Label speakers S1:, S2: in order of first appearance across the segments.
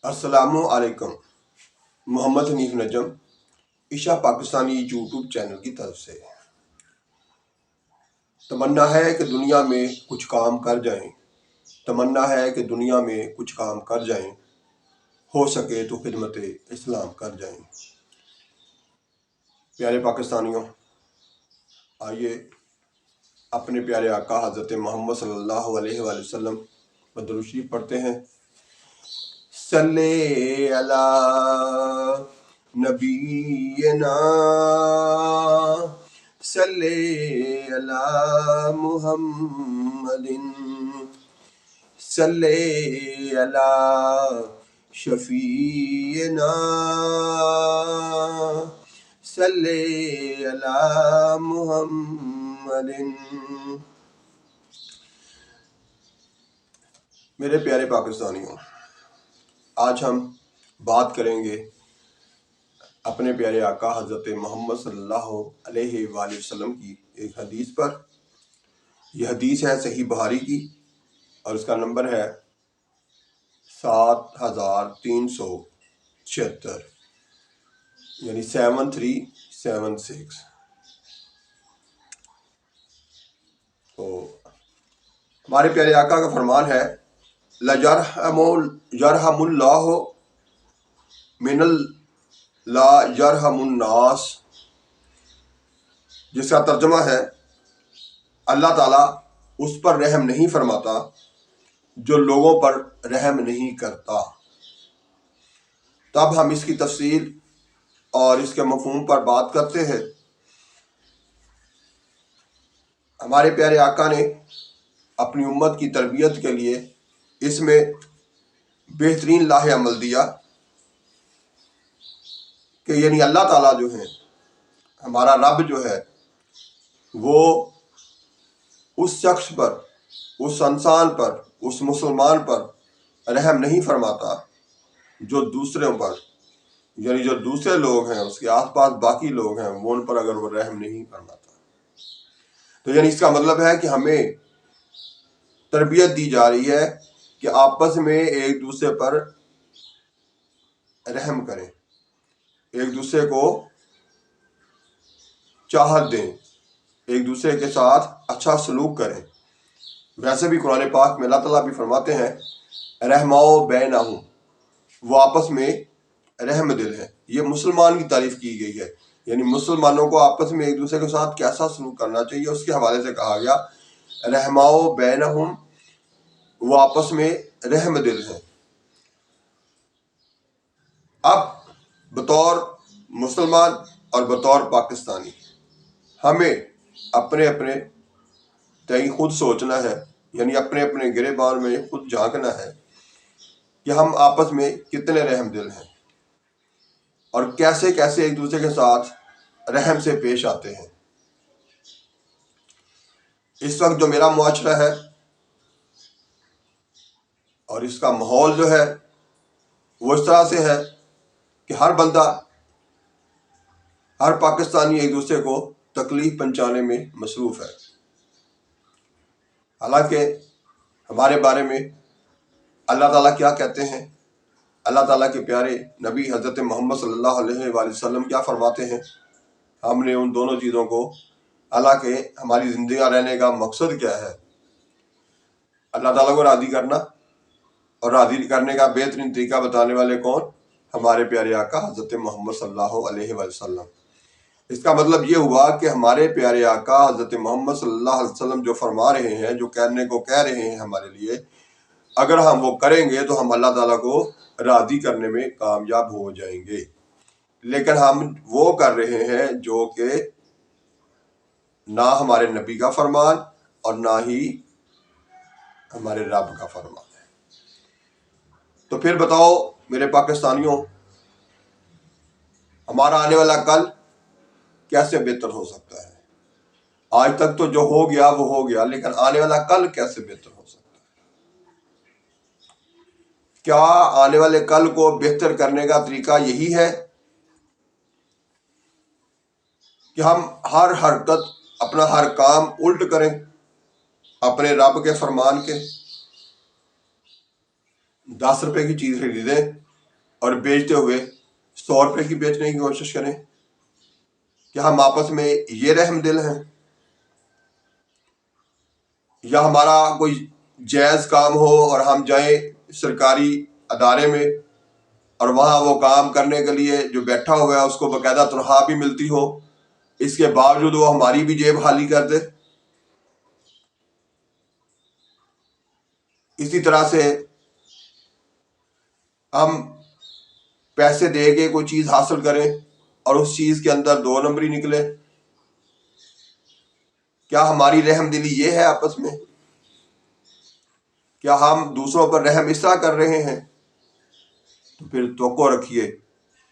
S1: السلام علیکم۔ محمد حنیف نجم عشا Pakistani YouTube channel کی طرف سے تمنا ہے کہ دنیا میں کچھ کام کر جائیں، تمنا ہے کہ دنیا میں کچھ کام کر جائیں، ہو سکے تو خدمت اسلام کر جائیں۔ پیارے پاکستانیوں، آئیے اپنے پیارے آقا حضرت محمد صلی اللہ علیہ وآلہ وسلم پر درود شریف پڑھتے ہیں۔ صلی علی نبینا صلی علی محمد صلی علی شفیعنا صلی علی محمد۔ میرے پیارے پاکستانیوں، آج ہم بات کریں گے اپنے پیارے آقا حضرت محمد صلی اللہ علیہ وآلہ وسلم کی ایک حدیث پر۔ یہ حدیث ہے صحیح بخاری کی اور اس کا نمبر ہے 7376، یعنی 7376۔ تو ہمارے پیارے آقا کا فرمان ہے، یرحم اللہ من لا یرحم الناس، جس کا ترجمہ ہے اللہ تعالیٰ اس پر رحم نہیں فرماتا جو لوگوں پر رحم نہیں کرتا۔ تب ہم اس کی تفصیل اور اس کے مفہوم پر بات کرتے ہیں۔ ہمارے پیارے آقا نے اپنی امت کی تربیت کے لیے اس میں بہترین لاہ عمل دیا کہ یعنی اللہ تعالیٰ جو ہے، ہمارا رب جو ہے، وہ اس شخص پر، اس انسان پر، اس مسلمان پر رحم نہیں فرماتا جو دوسروں پر، یعنی جو دوسرے لوگ ہیں، اس کے آس پاس باقی لوگ ہیں، وہ ان پر اگر وہ رحم نہیں فرماتا۔ تو یعنی اس کا مطلب ہے کہ ہمیں تربیت دی جا رہی ہے کہ آپس میں ایک دوسرے پر رحم کریں، ایک دوسرے کو چاہت دیں، ایک دوسرے کے ساتھ اچھا سلوک کریں۔ ویسے بھی قرآن پاک میں اللہ تعالیٰ بھی فرماتے ہیں رحماؤ بینہم، وہ آپس میں رحم دل ہے۔ یہ مسلمان کی تعریف کی گئی ہے، یعنی مسلمانوں کو آپس میں ایک دوسرے کے ساتھ کیسا سلوک کرنا چاہیے، اس کے حوالے سے کہا گیا رحماؤ بینہم، وہ آپس میں رحم دل ہے۔ اب بطور مسلمان اور بطور پاکستانی ہمیں اپنے اپنے تئیں خود سوچنا ہے، یعنی اپنے اپنے گریبان میں خود جھانکنا ہے کہ ہم آپس میں کتنے رحم دل ہیں اور کیسے کیسے ایک دوسرے کے ساتھ رحم سے پیش آتے ہیں۔ اس وقت جو میرا معاشرہ ہے اور اس کا ماحول جو ہے وہ اس طرح سے ہے کہ ہر بندہ، ہر پاکستانی ایک دوسرے کو تکلیف پہنچانے میں مصروف ہے۔ حالانکہ ہمارے بارے میں اللہ تعالیٰ کیا کہتے ہیں، اللہ تعالیٰ کے پیارے نبی حضرت محمد صلی اللہ علیہ وآلہ وسلم کیا فرماتے ہیں۔ ہم نے ان دونوں چیزوں کو، حالانکہ ہماری زندگی رہنے کا مقصد کیا ہے، اللہ تعالیٰ کو راضی کرنا، اور راضی کرنے کا بہترین طریقہ بتانے والے کون؟ ہمارے پیارے آقا حضرت محمد صلی اللہ علیہ وآلہ وسلم۔ اس کا مطلب یہ ہوا کہ ہمارے پیارے آقا حضرت محمد صلی اللہ علیہ وسلم جو فرما رہے ہیں، جو کہنے کو کہہ رہے ہیں ہمارے لیے، اگر ہم وہ کریں گے تو ہم اللہ تعالیٰ کو راضی کرنے میں کامیاب ہو جائیں گے۔ لیکن ہم وہ کر رہے ہیں جو کہ نہ ہمارے نبی کا فرمان اور نہ ہی ہمارے رب کا فرمان ہے۔ تو پھر بتاؤ میرے پاکستانیوں، ہمارا آنے والا کل کیسے بہتر ہو سکتا ہے؟ آج تک تو جو ہو گیا وہ ہو گیا، لیکن آنے والا کل کیسے بہتر ہو سکتا ہے؟ کیا آنے والے کل کو بہتر کرنے کا طریقہ یہی ہے کہ ہم ہر حرکت، اپنا ہر کام الٹ کریں اپنے رب کے فرمان کے؟ 10 روپے کی چیز خریدیں اور بیچتے ہوئے 100 روپے کی بیچنے کی کوشش کریں؟ کیا ہم آپس میں یہ رحم دل ہیں؟ یا ہمارا کوئی جائز کام ہو اور ہم جائیں سرکاری ادارے میں اور وہاں وہ کام کرنے کے لیے جو بیٹھا ہوا ہے اس کو باقاعدہ تنخواہ بھی ملتی ہو، اس کے باوجود وہ ہماری بھی جیب خالی کر دے؟ اسی طرح سے ہم پیسے دے کے کوئی چیز حاصل کریں اور اس چیز کے اندر 2 نمبری نکلے، کیا ہماری رحم دلی یہ ہے آپس میں؟ کیا ہم دوسروں پر رحم اس طرح کر رہے ہیں؟ تو پھر توقع رکھیے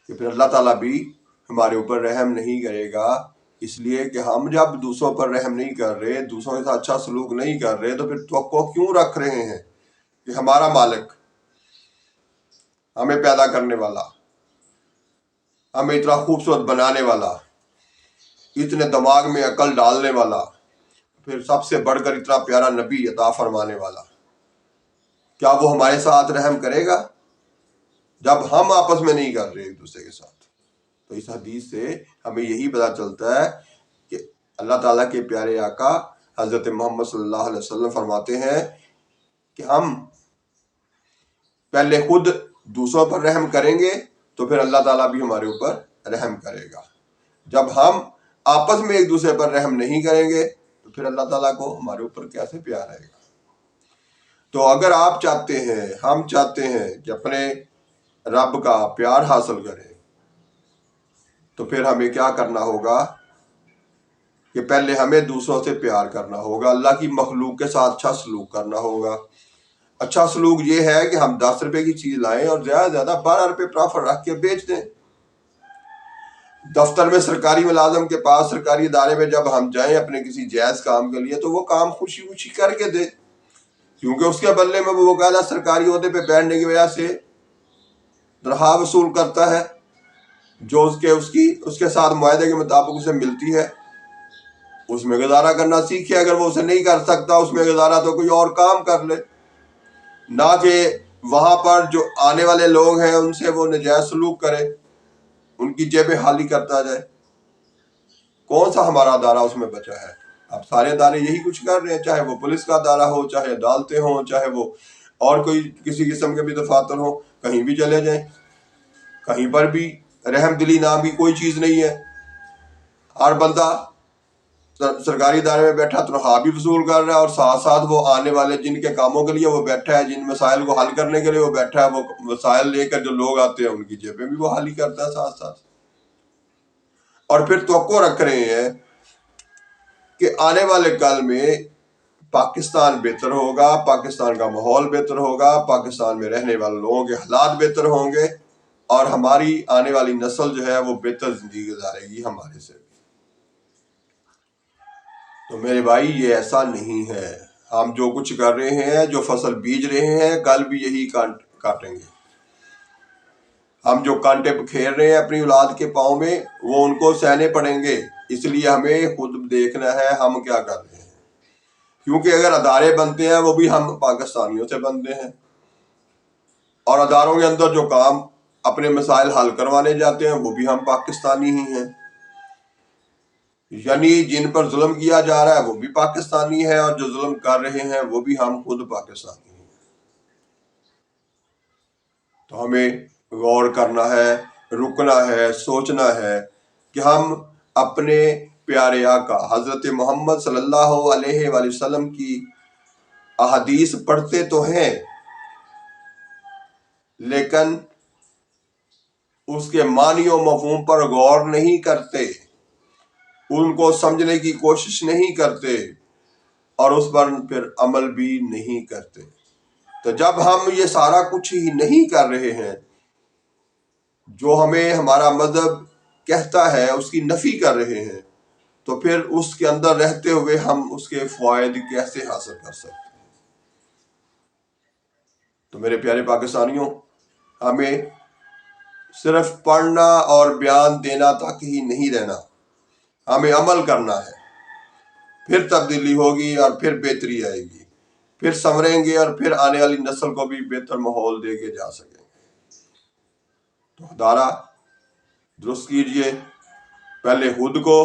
S1: کہ پھر اللہ تعالیٰ بھی ہمارے اوپر رحم نہیں کرے گا، اس لیے کہ ہم جب دوسروں پر رحم نہیں کر رہے، دوسروں کے ساتھ اچھا سلوک نہیں کر رہے، تو پھر توقع کیوں رکھ رہے ہیں کہ ہمارا مالک، ہمیں پیدا کرنے والا، ہمیں اتنا خوبصورت بنانے والا، اتنے دماغ میں عقل ڈالنے والا، پھر سب سے بڑھ کر اتنا پیارا نبی عطا فرمانے والا، کیا وہ ہمارے ساتھ رحم کرے گا جب ہم آپس میں نہیں کر رہے ایک دوسرے کے ساتھ؟ تو اس حدیث سے ہمیں یہی پتا چلتا ہے کہ اللہ تعالیٰ کے پیارے آقا حضرت محمد صلی اللہ علیہ وسلم فرماتے ہیں کہ ہم پہلے خود دوسروں پر رحم کریں گے تو پھر اللہ تعالیٰ بھی ہمارے اوپر رحم کرے گا۔ جب ہم آپس میں ایک دوسرے پر رحم نہیں کریں گے تو پھر اللہ تعالیٰ کو ہمارے اوپر کیسے پیار آئے گا؟ تو اگر آپ چاہتے ہیں، ہم چاہتے ہیں کہ اپنے رب کا پیار حاصل کریں، تو پھر ہمیں کیا کرنا ہوگا کہ پہلے ہمیں دوسروں سے پیار کرنا ہوگا، اللہ کی مخلوق کے ساتھ اچھا سلوک کرنا ہوگا۔ اچھا سلوک یہ ہے کہ ہم 10 روپے کی چیز لائیں اور زیادہ سے زیادہ 12 روپے پرافٹ رکھ کے بیچ دیں۔ دفتر میں سرکاری ملازم کے پاس، سرکاری ادارے میں جب ہم جائیں اپنے کسی جائز کام کے لیے، تو وہ کام خوشی خوشی کر کے دے، کیونکہ اس کے بدلے میں وہ باقاعدہ سرکاری عہدے پہ بیٹھنے کی وجہ سے تنخواہ وصول کرتا ہے جو اس کے ساتھ معاہدے کے مطابق اسے ملتی ہے۔ اس میں گزارا کرنا سیکھے، اگر وہ اسے نہیں کر سکتا اس میں گزارا تو کوئی اور کام کر لے، نہ کہ وہاں پر جو آنے والے لوگ ہیں ان سے وہ ناجائز سلوک کرے، ان کی جیبیں خالی کرتا جائے۔ کون سا ہمارا ادارہ اس میں بچا ہے؟ اب سارے ادارے یہی کچھ کر رہے ہیں، چاہے وہ پولیس کا ادارہ ہو، چاہے عدالتیں ہوں، چاہے وہ اور کوئی کسی قسم کے بھی دفاتر ہوں، کہیں بھی چلے جائیں، کہیں پر بھی رحم دلی نام کی کوئی چیز نہیں ہے۔ ہر بندہ سرکاری ادارے میں بیٹھا تنخواہ بھی وصول کر رہا ہے، اور ساتھ ساتھ وہ آنے والے جن کے کاموں کے لیے وہ بیٹھا ہے، جن مسائل کو حل کرنے کے لیے وہ بیٹھا ہے، وہ مسائل لے کر جو لوگ آتے ہیں ان کی جیبیں بھی وہ خالی کرتا ہے ساتھ ساتھ۔ اور پھر توقع رکھ رہے ہیں کہ آنے والے کل میں پاکستان بہتر ہوگا، پاکستان کا ماحول بہتر ہوگا، پاکستان میں رہنے والے لوگوں کے حالات بہتر ہوں گے، اور ہماری آنے والی نسل جو ہے وہ بہتر زندگی گزارے گی ہمارے سے۔ تو میرے بھائی یہ ایسا نہیں ہے، ہم جو کچھ کر رہے ہیں، جو فصل بیج رہے ہیں، کل بھی یہی کاٹیں گے۔ ہم جو کانٹے بکھیر رہے ہیں اپنی اولاد کے پاؤں میں، وہ ان کو سہنے پڑیں گے، اس لیے ہمیں خود دیکھنا ہے ہم کیا کر رہے ہیں، کیونکہ اگر ادارے بنتے ہیں وہ بھی ہم پاکستانیوں سے بنتے ہیں، اور اداروں کے اندر جو کام اپنے مسائل حل کروانے جاتے ہیں وہ بھی ہم پاکستانی ہی ہیں، یعنی جن پر ظلم کیا جا رہا ہے وہ بھی پاکستانی ہے، اور جو ظلم کر رہے ہیں وہ بھی ہم خود پاکستانی ہیں۔ تو ہمیں غور کرنا ہے، رکنا ہے، سوچنا ہے کہ ہم اپنے پیارے آقا حضرت محمد صلی اللہ علیہ وآلہ وسلم کی احادیث پڑھتے تو ہیں، لیکن اس کے معنی و مفہوم پر غور نہیں کرتے، ان کو سمجھنے کی کوشش نہیں کرتے، اور اس پر پھر عمل بھی نہیں کرتے۔ تو جب ہم یہ سارا کچھ ہی نہیں کر رہے ہیں جو ہمیں ہمارا مذہب کہتا ہے، اس کی نفی کر رہے ہیں، تو پھر اس کے اندر رہتے ہوئے ہم اس کے فوائد کیسے حاصل کر سکتے ہیں؟ تو میرے پیارے پاکستانیوں، ہمیں صرف پڑھنا اور بیان دینا تک ہی نہیں رہنا، ہمیں عمل کرنا ہے، پھر تبدیلی ہوگی اور پھر بہتری آئے گی، پھر سنوریں گے اور پھر آنے والی نسل کو بھی بہتر ماحول دے کے جا سکیں گے۔ تو ادارہ درست کیجئے، پہلے خود کو،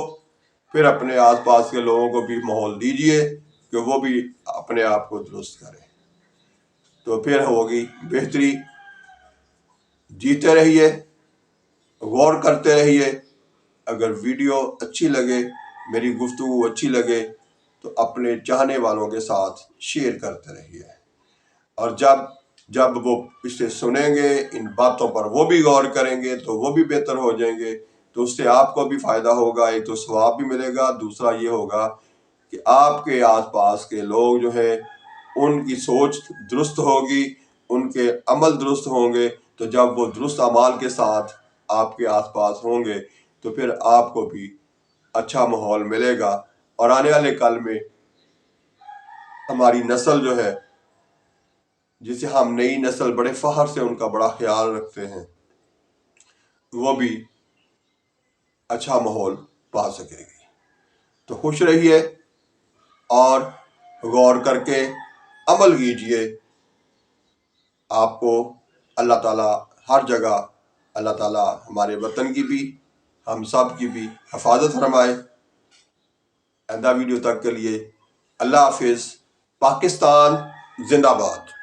S1: پھر اپنے آس پاس کے لوگوں کو بھی ماحول دیجئے کہ وہ بھی اپنے آپ کو درست کریں، تو پھر ہوگی بہتری۔ جیتے رہیے، غور کرتے رہیے۔ اگر ویڈیو اچھی لگے، میری گفتگو اچھی لگے تو اپنے چاہنے والوں کے ساتھ شیئر کرتے رہیے، اور جب وہ اسے سنیں گے، ان باتوں پر وہ بھی غور کریں گے تو وہ بھی بہتر ہو جائیں گے، تو اس سے آپ کو بھی فائدہ ہوگا، ایک تو ثواب بھی ملے گا، دوسرا یہ ہوگا کہ آپ کے آس پاس کے لوگ جو ہیں ان کی سوچ درست ہوگی، ان کے عمل درست ہوں گے، تو جب وہ درست اعمال کے ساتھ آپ کے آس پاس ہوں گے تو پھر آپ کو بھی اچھا ماحول ملے گا، اور آنے والے کل میں ہماری نسل جو ہے، جسے ہم نئی نسل بڑے فخر سے ان کا بڑا خیال رکھتے ہیں، وہ بھی اچھا ماحول پا سکے گی۔ تو خوش رہیے اور غور کر کے عمل کیجئے۔ آپ کو اللہ تعالیٰ ہر جگہ، اللہ تعالیٰ ہمارے وطن کی بھی، ہم سب کی بھی حفاظت فرمائے۔ آئندہ ویڈیو تک کے لیے اللہ حافظ۔ پاکستان زندہ باد۔